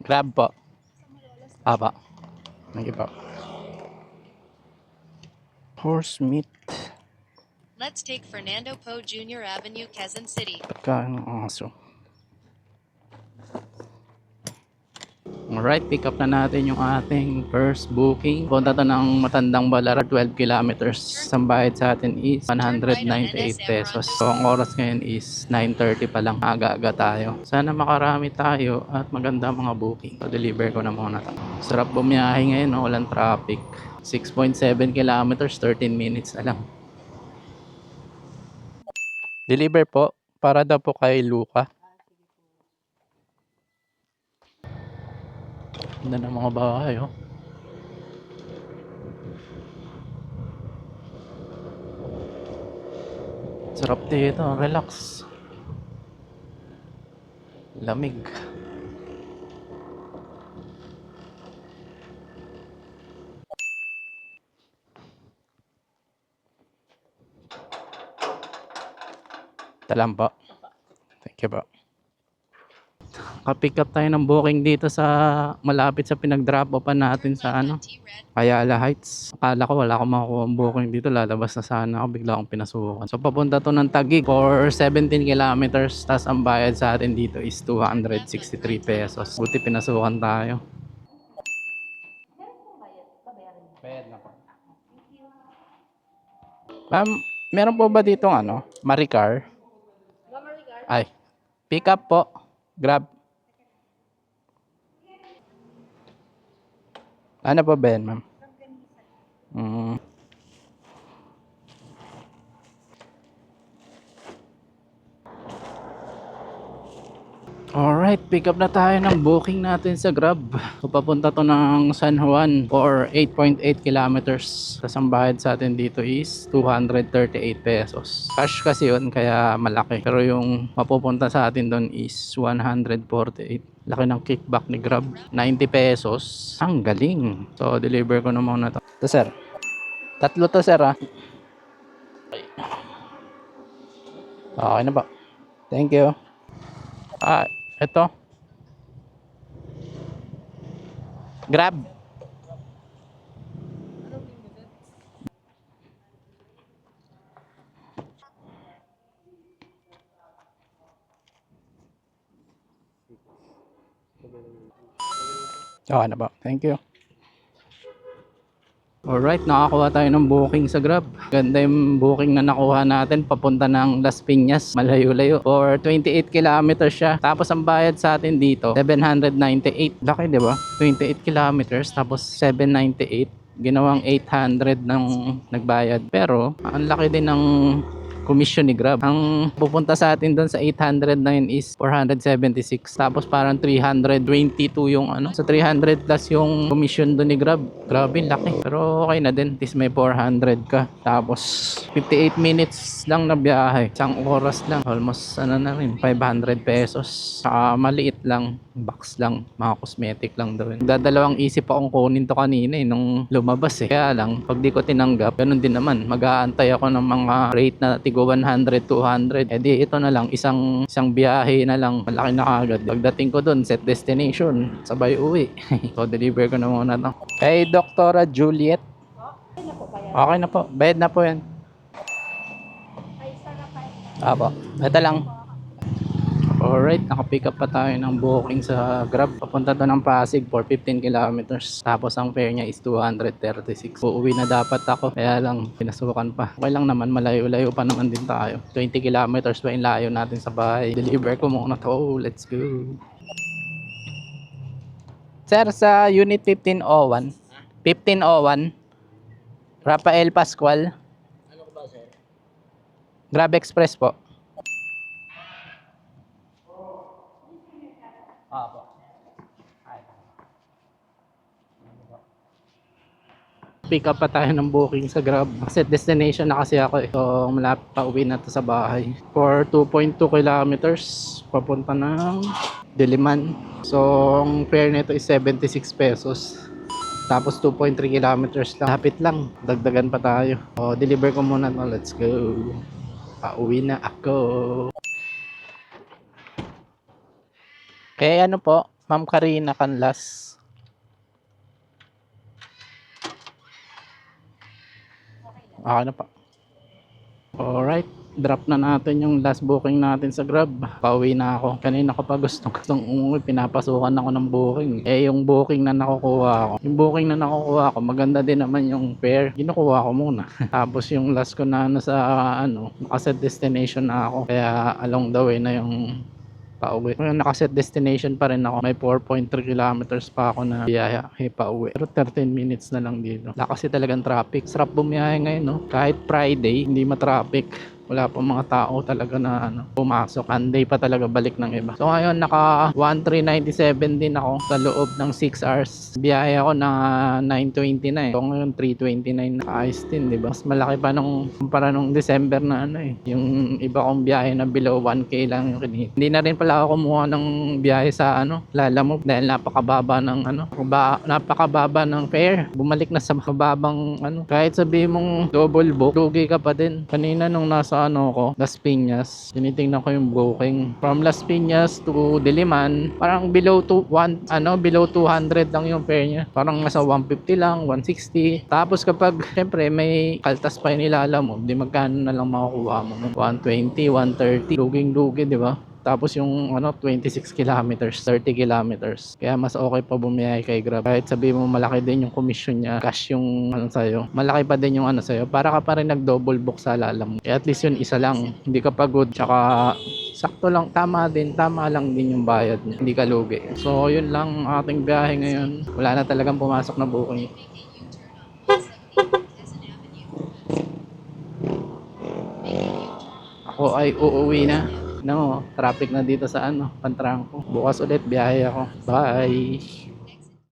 Grab po. Apa. Thank you po. Horse meat. Let's take Fernando Poe Jr. Avenue, Quezon City. Pagkain ng aso. Alright, pick up na natin yung ating first booking. Punta to ng Matandang Balara, 12 kilometers. Ang bayad sa atin is 198 pesos. So ang oras ngayon is 9:30 pa lang. Aga-aga tayo. Sana makarami tayo at maganda mga booking. So deliver ko na muna to. Sarap bumiyahe ngayon, no? Walang traffic. 6.7 kilometers, 13 minutes na lang. Deliver po. Para daw po kay Luca. Ganda ng mga bahay, oh. Sarap dito, relax. Lamig. Talam po. Thank you po. Ka-pick up tayo ng booking dito sa malapit sa pinag-drop off natin sa Ayala Heights. Akala ko wala akong makukuha ang booking dito, lalabas na sana ako, bigla akong pinasukan. So papunta to ng Taguig for 17 kilometers, tas ang bayad sa atin dito is 263 pesos. Buti pinasukan tayo. Bayad na po. Ma'am, meron po ba dito Maricar? Ay, pick up po. Grab. Ano po ba yan, ma'am? Alright, pick up na tayo ng booking natin sa Grab. So, papunta to ng San Juan for 8.8 kilometers. Tapos ang bayad sa atin dito is 238 pesos. Cash kasi yun, kaya malaki. Pero yung mapupunta sa atin doon is 148. Laki ng kickback ni Grab. 90 pesos. Ang galing. So, deliver ko na muna to. Ito, sir. Tatlo to, sir, ha? Okay na ba? Thank you. Ito. Grab. Okay na ba? Thank you. Alright, nakakuha tayo ng booking sa Grab. Ganda yung booking na nakuha natin papunta ng Las Piñas, malayo-layo. For 28 kilometers siya. Tapos ang bayad sa atin dito, 798. Laki, di ba? 28 kilometers, tapos 798. Ginawang 800 ng nagbayad. Pero, ang laki din ng commission ni Grab. Ang pupunta sa atin doon sa 809 is 476. Tapos parang 322 yung sa 300 plus yung commission doon ni Grab. Grabe, laki. Pero okay na din. At least may 400 ka. Tapos 58 minutes lang na biyahe. Isang oras lang. Almost na rin, 500 pesos. Saka maliit lang. Box lang. Mga cosmetic lang doon. Dadalawang isip akong kunin to kanina nung lumabas Kaya lang, pag di ko tinanggap, ganun din naman. Mag-aantay ako ng mga rate na tigo 100, 200. Di ito na lang, isang biyahe na lang, malaki na kagad. Pagdating ko dun, set destination, sabay uwi. So deliver ko na muna to. Hey, Doktora Juliet. Okay na po, bayad na po yan. Apo, ito lang. Alright, nakapick up pa tayo ng booking sa Grab. Papunta to ng Pasig for 15 kilometers. Tapos ang fare niya is 236. Uuwi na dapat ako, kaya lang pinasukan pa. Okay lang naman, malayo-layo pa naman din tayo. 20 kilometers pa yung layo natin sa bahay. Deliver ko muna to. Let's go. Sir, sa unit 1501. 1501. Rafael Pascual. Ano ko ba, sir? Grab Express po. Apo. Pick up pa tayo ng booking sa Grab. Set destination na kasi ako. So malapit pa uwi na to sa bahay. For 2.2 kilometers papunta ng Diliman. So ang fare nito is 76 pesos. Tapos 2.3 kilometers lang. Lapit lang. Dagdagan pa tayo. So deliver ko muna to. Let's go. Pauwi na ako. Okay, ano po? Ma'am Karina Canlas. Okay na pa. Alright, drop na natin yung last booking natin sa Grab. Pauwi na ako. Kanina ko pa gustong umuwi, pinapasukan ako ng booking. Eh yung booking na nakukuha ko, maganda din naman yung fare. Kinukuha ko muna. Tapos yung last ko na sa nakaset destination na ako. Kaya along the way na yung pauwi. Ngayon nakaset destination pa rin ako. May 4.3 kilometers pa ako na biyaya pauwi. Pero 13 minutes na lang dito. Wala kasi talagang traffic. Sarap bumiyahe ngayon, no? Kahit Friday, hindi matraffic. Wala pa mga tao talaga na pumasok. Monday pa talaga balik ng iba. So ngayon naka 1397 din ako sa loob ng 6 hours. Biyahe ako na 9:20 na eh. So ngayon 3:29 na. Ayos din, di ba? Mas malaki pa nung kumpara nung December na yung iba kong biyahe na below 1k lang yung kinita. Hindi na rin pala ako kumuha ng biyahe sa Lalamove dahil napakababa ng napakababa ng fare. Bumalik na sa mababang kahit sabihin mong double book, lugi ka pa din. Kanina nung nasa Las Piñas, tinitingnan ko yung booking from Las Piñas to Diliman, parang below 200 lang yung fare niya, parang nasa 150 lang, 160. Tapos kapag syempre may kaltas pa yung Lalamove, di magkano na lang makukuha mo, 120, 130, lugi, di ba? Tapos yung 26 kilometers, 30 kilometers. Kaya mas okay pa bumiyahe kay Grab. Kahit sabi mo malaki din yung commission niya, cash yung sa'yo. Malaki pa din yung sa'yo. Para ka pa rin nag-double book sa Lalamove. Kaya at least yun isa lang. Hindi ka pagod. Tsaka sakto lang, tama lang din yung bayad niya. Hindi ka lugi. So yun lang ating biyahe ngayon. Wala na talagang pumasok na booking. Ako ay uuwi na. Traffic na dito sa Pantrangco. Bukas ulit biyahe ako. Bye!